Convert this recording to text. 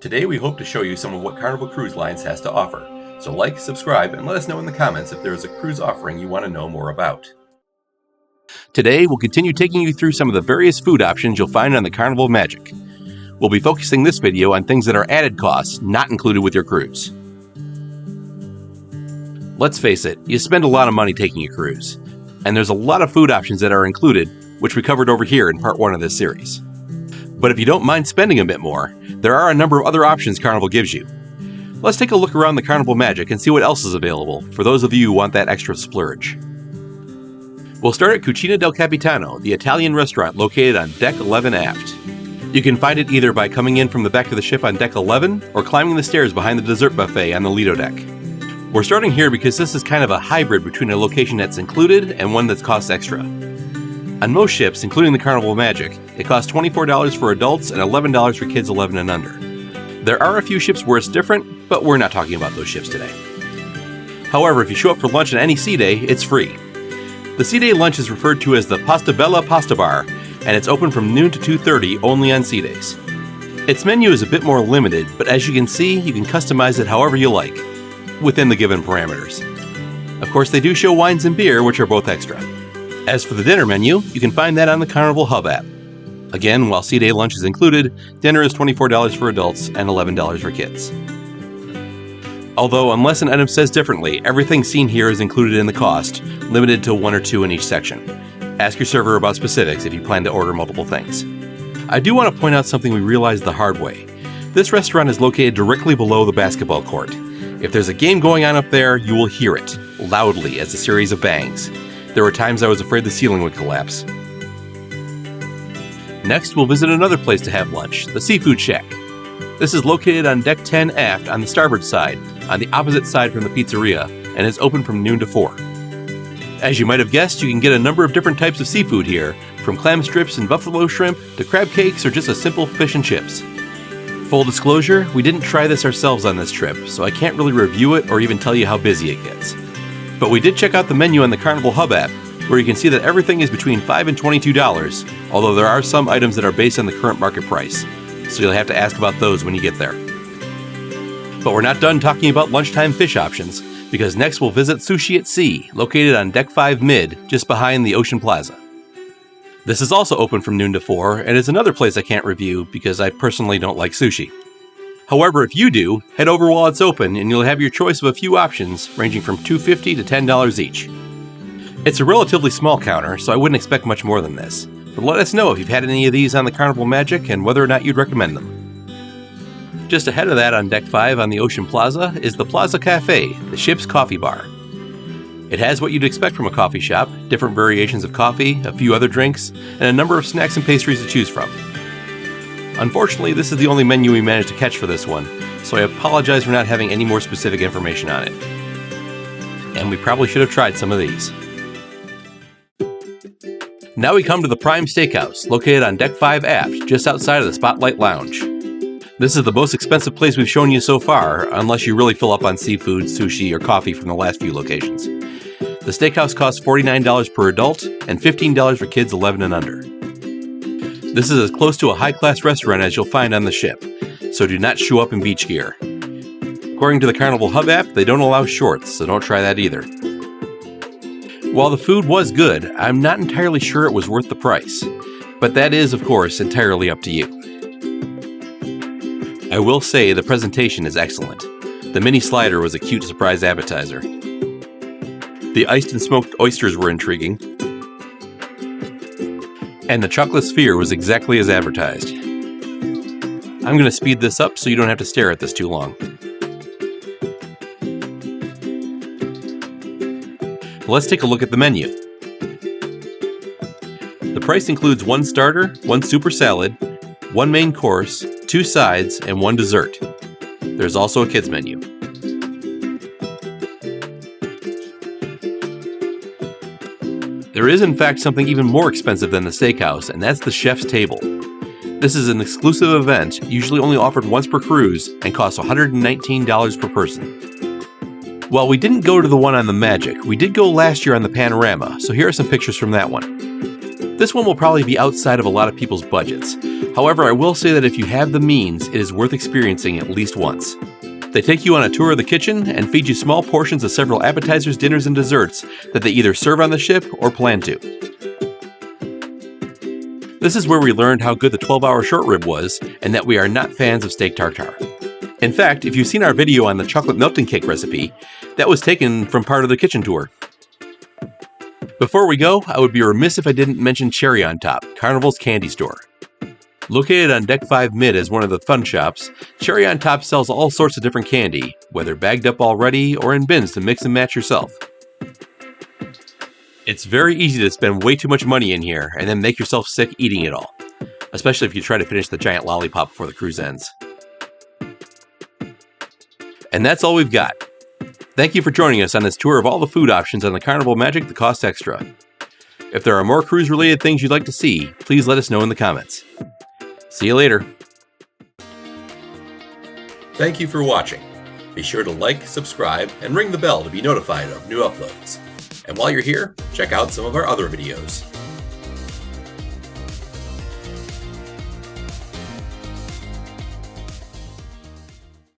Today we hope to show you some of what Carnival Cruise Lines has to offer. So like, subscribe, and let us know in the comments if there is a cruise offering you want to know more about. Today we'll continue taking you through some of the various food options you'll find on the Carnival Magic. We'll be focusing this video on things that are added costs, not included with your cruise. Let's face it, you spend a lot of money taking a cruise, and there's a lot of food options that are included, which we covered over here in part 1 of this series. But if you don't mind spending a bit more, there are a number of other options Carnival gives you. Let's take a look around the Carnival Magic and see what else is available for those of you who want that extra splurge. We'll start at Cucina del Capitano, the Italian restaurant located on Deck 11 aft. You can find it either by coming in from the back of the ship on Deck 11 or climbing the stairs behind the dessert buffet on the Lido deck. We're starting here because this is kind of a hybrid between a location that's included and one that costs extra. On most ships, including the Carnival Magic, it costs $24 for adults and $11 for kids 11 and under. There are a few ships where it's different, but we're not talking about those ships today. However, if you show up for lunch on any sea day, it's free. The sea day lunch is referred to as the Pasta Bella Pasta Bar, and it's open from noon to 2:30 only on sea days. Its menu is a bit more limited, but as you can see, you can customize it however you like, within the given parameters. Of course, they do show wines and beer, which are both extra. As for the dinner menu, you can find that on the Carnival Hub app. Again, while sea day lunch is included, dinner is $24 for adults and $11 for kids. Although, unless an item says differently, everything seen here is included in the cost, limited to 1 or 2 in each section. Ask your server about specifics if you plan to order multiple things. I do want to point out something we realized the hard way. This restaurant is located directly below the basketball court. If there's a game going on up there, you will hear it, loudly as a series of bangs. There were times I was afraid the ceiling would collapse. Next, we'll visit another place to have lunch, the Seafood Shack. This is located on Deck 10 aft on the starboard side, on the opposite side from the pizzeria, and is open from noon to 4. As you might have guessed, you can get a number of different types of seafood here, from clam strips and buffalo shrimp to crab cakes or just a simple fish and chips. Full disclosure, we didn't try this ourselves on this trip, so I can't really review it or even tell you how busy it gets. But we did check out the menu on the Carnival Hub app, where you can see that everything is between $5 and $22, although there are some items that are based on the current market price, so you'll have to ask about those when you get there. But we're not done talking about lunchtime fish options, because next we'll visit Sushi at Sea, located on Deck 5 Mid, just behind the Ocean Plaza. This is also open from noon to 4, and is another place I can't review because I personally don't like sushi. However, if you do, head over while it's open and you'll have your choice of a few options ranging from $2.50 to $10 each. It's a relatively small counter, so I wouldn't expect much more than this, but let us know if you've had any of these on the Carnival Magic and whether or not you'd recommend them. Just ahead of that on Deck 5 on the Ocean Plaza is the Plaza Cafe, the ship's coffee bar. It has what you'd expect from a coffee shop, different variations of coffee, a few other drinks, and a number of snacks and pastries to choose from. Unfortunately, this is the only menu we managed to catch for this one, so I apologize for not having any more specific information on it. And we probably should have tried some of these. Now we come to the Prime Steakhouse, located on Deck 5 aft, just outside of the Spotlight Lounge. This is the most expensive place we've shown you so far, unless you really fill up on seafood, sushi, or coffee from the last few locations. The steakhouse costs $49 per adult and $15 for kids 11 and under. This is as close to a high-class restaurant as you'll find on the ship, so do not show up in beach gear. According to the Carnival Hub app, they don't allow shorts, so don't try that either. While the food was good, I'm not entirely sure it was worth the price, but that is, of course, entirely up to you. I will say the presentation is excellent. The mini slider was a cute surprise appetizer. The iced and smoked oysters were intriguing, and the chocolate sphere was exactly as advertised. I'm going to speed this up so you don't have to stare at this too long. Let's take a look at the menu. The price includes 1 starter, 1 super salad, 1 main course, 2 sides, and 1 dessert. There's also a kids menu. There is in fact something even more expensive than the steakhouse, and that's the chef's table. This is an exclusive event, usually only offered once per cruise, and costs $119 per person. While we didn't go to the one on the Magic, we did go last year on the Panorama, so here are some pictures from that one. This one will probably be outside of a lot of people's budgets. However, I will say that if you have the means, it is worth experiencing at least once. They take you on a tour of the kitchen and feed you small portions of several appetizers, dinners, and desserts that they either serve on the ship or plan to. This is where we learned how good the 12-hour short rib was and that we are not fans of steak tartare. In fact, if you've seen our video on the chocolate melting cake recipe, that was taken from part of the kitchen tour. Before we go, I would be remiss if I didn't mention Cherry on Top, Carnival's candy store. Located on Deck 5 Mid as one of the fun shops, Cherry on Top sells all sorts of different candy, whether bagged up already or in bins to mix and match yourself. It's very easy to spend way too much money in here and then make yourself sick eating it all, especially if you try to finish the giant lollipop before the cruise ends. And that's all we've got. Thank you for joining us on this tour of all the food options on the Carnival Magic that cost extra. If there are more cruise-related things you'd like to see, please let us know in the comments. See you later. Thank you for watching. Be sure to like, subscribe, and ring the bell to be notified of new uploads. And while you're here, check out some of our other videos.